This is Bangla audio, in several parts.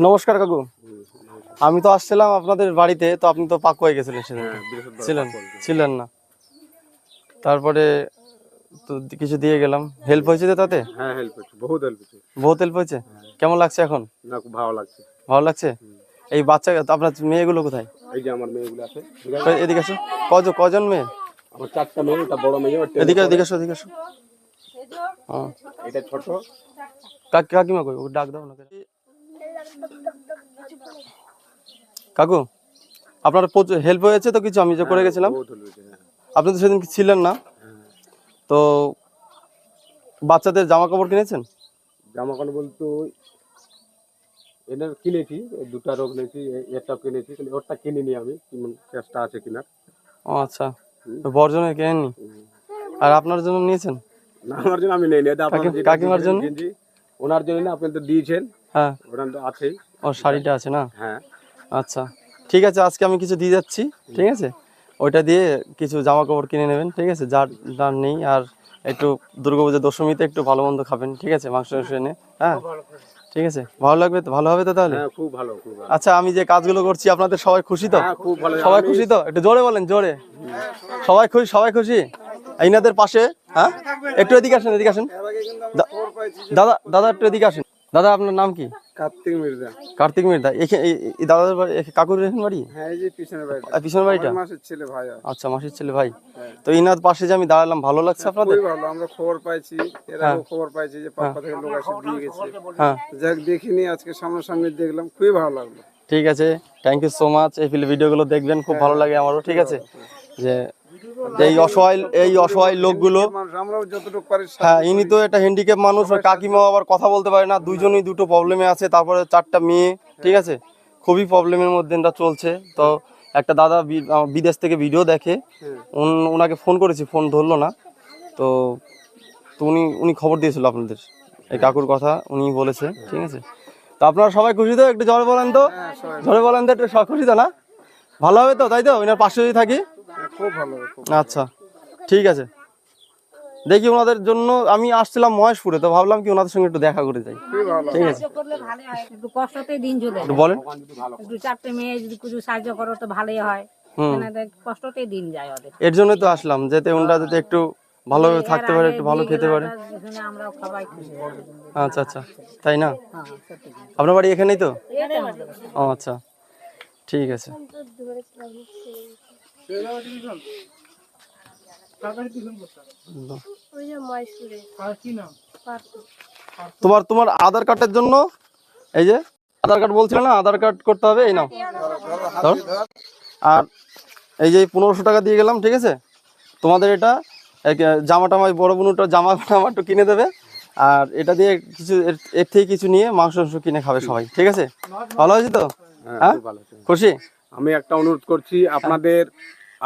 নমস্কার কাকু। আমি তো আসছিলাম আপনাদের বাড়িতে, তো আপনি তো পাকু হয়ে গেছিলেন সেদিন। ছিলেন না, তারপরে তো কিছু দিয়ে গেলাম। হেল্প হয়েছে তো তাতে? হ্যাঁ, হেল্প হয়েছে, বহুত হেল্প হয়েছে। বহুত হেল্প হয়েছে। কেমন লাগছে এখন? না, খুব ভালো লাগছে। ভালো লাগছে। এই বাচ্চা আপনার মেয়েগুলো কোথায়? এই যে আমার মেয়েগুলো আছে। এদিকে আসো। কজন মেয়ে? আমার 4টা মেয়ে, এটা বড় মেয়ে। এদিকে এদিকে আসো, এদিকে আসো। এটা ছোট। কাকিমা কই? ওকে ডাক দাও না। কাকু, আপনার হেল্প হয়েছে তো কিছু? আমি যে করে গেছিলাম, আপনি তো সেদিন ছিলেন না। তো বাচ্চাদের জামা কাপড় কিনেছেন? জামা কাপড় বলতে এদের কিনেছি, দুটা রোগ নিয়েছি, একটা কিনেছি, কিন্তু ওরটা কিনিনি আমি, চেষ্টা আছে কিনার। ও আচ্ছা, বর্জনের কেনেননি। আর আপনার জন্য নিয়েছেন? না, আমার জন্য আমি নেই নি। কাকিমার জন্য? ওনার জন্য না, আপনি তো দিয়েছেন। হ্যাঁ, ওনার তো আছেই। ও শাড়িটা আছে না? হ্যাঁ। আচ্ছা ঠিক আছে, আজকে আমি কিছু দিয়ে যাচ্ছি, ঠিক আছে? ওইটা দিয়ে কিছু জামা কাপড় কিনে নেবেন, ঠিক আছে? যার নেই। আর একটু দুর্গাপূজা দশমীতে একটু ভালো মন্দ খাবেন, ঠিক আছে? মাংস এনে। হ্যাঁ ঠিক আছে, ভালো লাগবে তো? ভালো হবে তো তাহলে? হ্যাঁ, খুব ভালো, খুব ভালো। আচ্ছা, আমি যে কাজগুলো করছি আপনাদের সবাই খুশি তো? হ্যাঁ, খুব ভালো। সবাই খুশি তো? একটু জোরে বলেন, জোরে। সবাই খুশি, সবাই খুশি এইনাদের পাশে। হ্যাঁ, একটু এদিকে আসেন, এদিকে আসেন। দাদা দাদা একটু এদিকে আসেন। দাদা, আপনার নাম কি? কার্তিক মির্জা। কার্তিক মির্জা। এই দাদাদের বাড়ি, কাকুর এখন বাড়ি? হ্যাঁ, এই যে পিছনের বাড়িটা। পিছনের বাড়িটা? মাসির ছেলে ভাই। আচ্ছা, মাসির ছেলে ভাই। তো ইনার পাশে যে আমি দাঁড়ালাম, ভালো লাগছে আপনাদের? খুবই ভালো। আমরা খবর পাইছি, এরাও খবর পাইছি যে পক্ষ থেকে লোক এসে দিয়ে গেছে। হ্যাঁ, যাক, দেখিনি, আজকে সামনাসামনি দেখলাম, খুবই ভালো লাগলো। ঠিক আছে, থ্যাংক ইউ সো মাচ। এই ভিডিওগুলো দেখবেন, খুব ভালো লাগে আমারও, ঠিক আছে? যে এই অসহায় লোকগুলো, আমরাও যতটুকু পারি। হ্যাঁ, ইনি তো একটা হ্যান্ডিক্যাপ মানুষ, কাকিমা আবার কথা বলতে পারে না, দুইজনই দুটো প্রবলেমে আছে, তারপরে 4টা মেয়ে, ঠিক আছে? খুবই প্রবলেমের মধ্যে চলছে। তো একটা দাদা বিদেশ থেকে ভিডিও দেখে, ওনাকে ফোন করেছি, ফোন ধরলো না। তো উনি খবর দিয়েছিল আপনাদের এই কাকুর কথা, উনি বলেছে, ঠিক আছে? তো আপনারা সবাই খুশি তো? একটু জোরে বলেন তো, জোরে বলেন তো, একটু খুশি তো না? ভালো হবে তো, তাই তো? ওনার পাশে যদি থাকি, খুব ভালো। আচ্ছা ঠিক আছে। দেখি, ওনাদের জন্য আমি আসছিলাম মহেশপুরে, তো ভাবলাম কি ওনাদের সঙ্গে একটু দেখা করে যাই, ঠিক আছে? একটু কষ্টতে দিন চলে একটু বলেন। একটু 4টে মেয়ে যদি কিছু সাহায্য করো তো ভালোই হয়। কষ্টতে দিন যায় ওদের। এর জন্য তো আসলাম, যাতে ওনারা যাতে একটু ভালোভাবে থাকতে পারে, একটু ভালো খেতে পারে। আমরাও সবাই খুশি। আচ্ছা আচ্ছা, তাই না? আপনার বাড়ি এখানেই তো? ও আচ্ছা, ঠিক আছে। তোমার আধার কার্ডের জন্য, এই যে আধার কার্ড বলছিল না, আধার কার্ড করতে হবে, এই নাও। আর এই যে 1500 টাকা দিয়ে গেলাম, ঠিক আছে? তোমাদের এটা জামা টামা, বড় বোনটা জামা টামা একটু কিনে দেবে। আর এটা দিয়ে কিছু, এর থেকে কিছু নিয়ে মাংস কিনে খাবে সবাই, ঠিক আছে? ভালো হয়েছে তো? হ্যাঁ, খুশি? আমি একটা অনুরোধ করছি, আপনাদের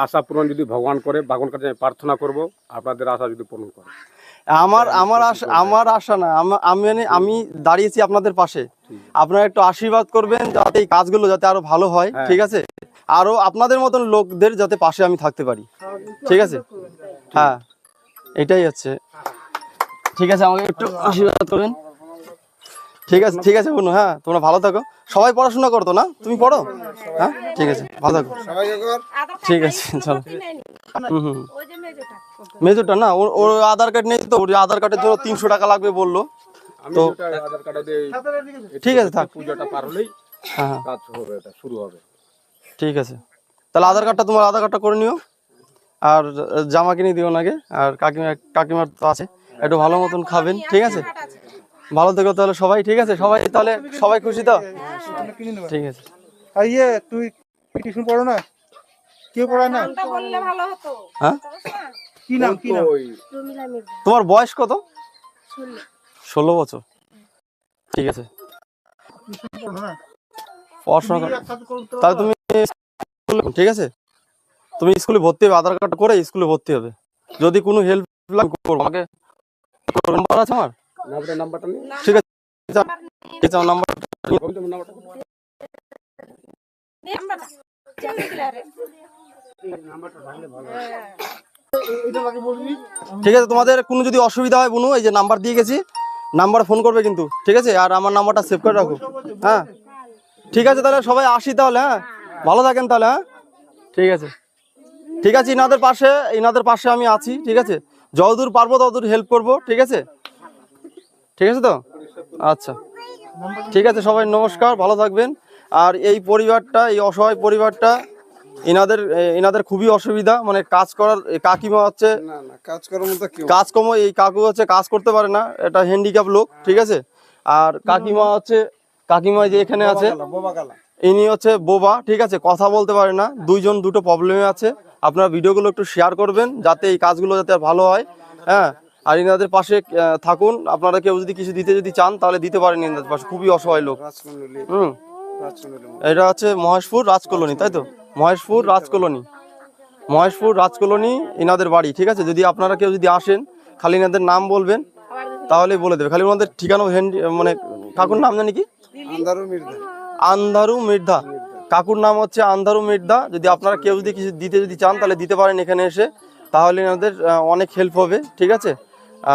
আশা পূরণ যদি ভগবান করে, ভগবান কাছে প্রার্থনা করব, আপনাদের আশা যদি পূরণ করে। আমার আশা না, আমি দাঁড়িয়েছি আপনাদের পাশে। আপনারা একটু আশীর্বাদ করবেন যাতে এই কাজগুলো যাতে আরো ভালো হয়, ঠিক আছে? আরো আপনাদের মতন লোকদের যাতে পাশে আমি থাকতে পারি, ঠিক আছে? হ্যাঁ, এটাই হচ্ছে। ঠিক আছে, আমাকে একটু আশীর্বাদ করবেন। ঠিক আছে, ঠিক আছে বোন। হ্যাঁ, তোমরা ভালো থাকো। সবাই পড়াশোনা করতো না? তুমি পড়ো? হ্যাঁ, ঠিক আছে, ভালো থাকো। ঠিক আছে, চলো। মেজরটা না, ওর আধার কার্ড নেই তো, ওর আধার কার্ডের জন্য 300 টাকা লাগবে বললো। তো ঠিক আছে, থাক। পূজাটা পার হলেই হ্যাঁ, কাজ হবে, এটা শুরু হবে। ঠিক আছে, তাহলে তোমার আধার কার্ডটা করে নিও। আর জামা কিনে দিও নাকি। আর কাকিমার তো আছে, একটু ভালো মতন খাবেন, ঠিক আছে? ভালো থেকো তাহলে সবাই, ঠিক আছে? সবাই খুশি তো? ঠিক আছে। তুই টিউশন পড়ো না? কেউ পড়ায় না? হ্যাঁ, কি নাম? তোমার বয়স কত? 16 বছর। ঠিক আছে, পড়াশোনা করো তাহলে তুমি, ঠিক আছে? তুমি স্কুলে ভর্তি হবে, আধার কার্ড করে স্কুলে ভর্তি হবে। যদি কোনো হেল্প করবো, আমাকে নাম্বার আছে আমার, ঠিক আছে? আমার নাম্বারটা ঠিক আছে। তোমাদের কোনো যদি অসুবিধা হয় বুনু, এই যে নাম্বার দিয়ে গেছি, নাম্বারে ফোন করবে কিন্তু, ঠিক আছে? আর আমার নাম্বারটা সেভ করে রাখো। হ্যাঁ, ঠিক আছে তাহলে সবাই আসি তাহলে, হ্যাঁ ভালো থাকেন তাহলে, হ্যাঁ ঠিক আছে ঠিক আছে। ইনাদের পাশে আমি আছি, ঠিক আছে, যতদূর পারবো ততদূর হেল্প করব, ঠিক আছে ঠিক আছে তো, আচ্ছা ঠিক আছে। সবাই নমস্কার, ভালো থাকবেন। আর এই পরিবারটা, এই অসহায় পরিবারটা, এনাদের খুবই অসুবিধা, মানে কাজ করার, কাকিমা হচ্ছে কাজকর্ম, এই কাকু হচ্ছে কাজ করতে পারে না, এটা হ্যান্ডিক্যাপ লোক, ঠিক আছে। আর কাকিমা যে এখানে আছে, ইনি হচ্ছে বোবা, ঠিক আছে, কথা বলতে পারে না, দুটো প্রবলেমে আছে। আপনারা ভিডিওগুলো একটু শেয়ার করবেন যাতে এই কাজগুলো যাতে ভালো হয়, হ্যাঁ। আর ইনাদের পাশে থাকুন, আপনারা কেউ যদি কিছু দিতে চান তাহলে দিতে পারেন, ইনাদের পাশে খুবই অসহায় লোক। এটা হচ্ছে মহেশপুর রাজ কলোনি, তাই তো, মহেশপুর রাজ কলোনি ইনাদের বাড়ি, ঠিক আছে। যদি আপনারা কেউ যদি আসেন, খালি ইনাদের নাম বলবেন তাহলেই বলে দেবে, খালি ওনাদের ঠিকানা মানে কাকুর নাম জানি কি, আন্ধারু মির্ধা, কাকুর নাম হচ্ছে আন্ধারু মির্ধা। যদি আপনারা কেউ যদি কিছু দিতে চান তাহলে দিতে পারেন এখানে এসে, তাহলে এনাদের অনেক হেল্প হবে, ঠিক আছে।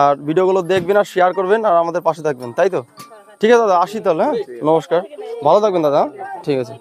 আর ভিডিওগুলো দেখবেন আর শেয়ার করবেন আর আমাদের পাশে থাকবেন, তাই তো, ঠিক আছে দাদা, আসি তাহলে, হ্যাঁ নমস্কার, ভালো থাকবেন দাদা, ঠিক আছে।